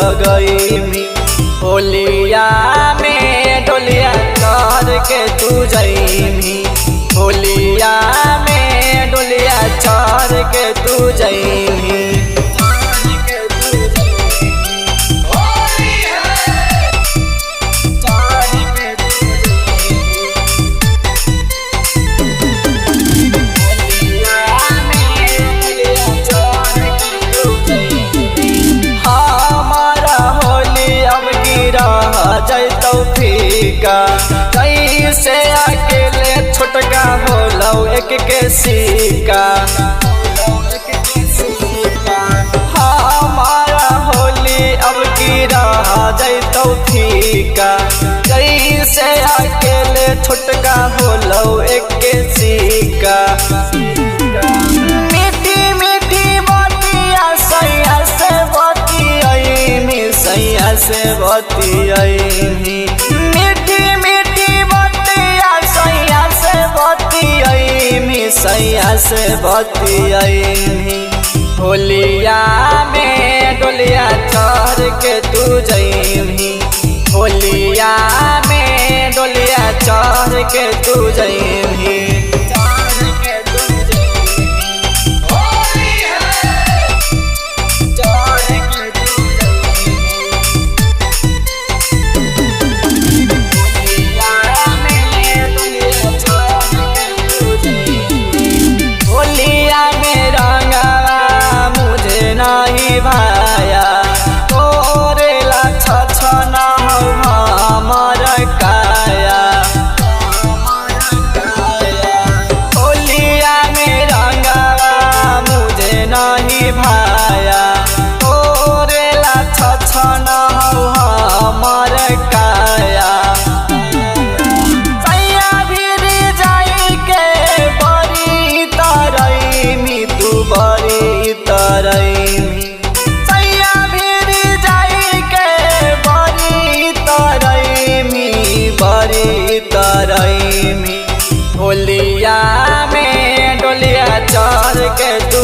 लगैमी। होलिया में डोलिया चढ़ के तू जैमी। होलिया में डोलिया चढ़ के तू जैमी। जैतौ फीका कैसे अकेले छोटका होलौ एक के सिक्का। हमारा होली अब की रह जैतौ फीका कैसे अकेले छोटका होलौ एक के सिक्का। मीठी मीठी बतिया सैया से बतियाइमी। सैया से बतियाइमी। मीठी मीठी बतिया सैया से बतियाइमी। सैया से बतियाइमी। होलिया में डोलिया चढ़ के तू जैमी। होलिया में डोलिया चढ़ के तू जैमी। भाया तोरेला छछना हमर काया। होलिया में रंगावा मुझे नहीं भाया तोरेला छछना हमर काया। सैया भिरी जाई के बड़ी तरैमी। तू बड़ी तरैमी। होलिया में डोलिया चढ़ के तू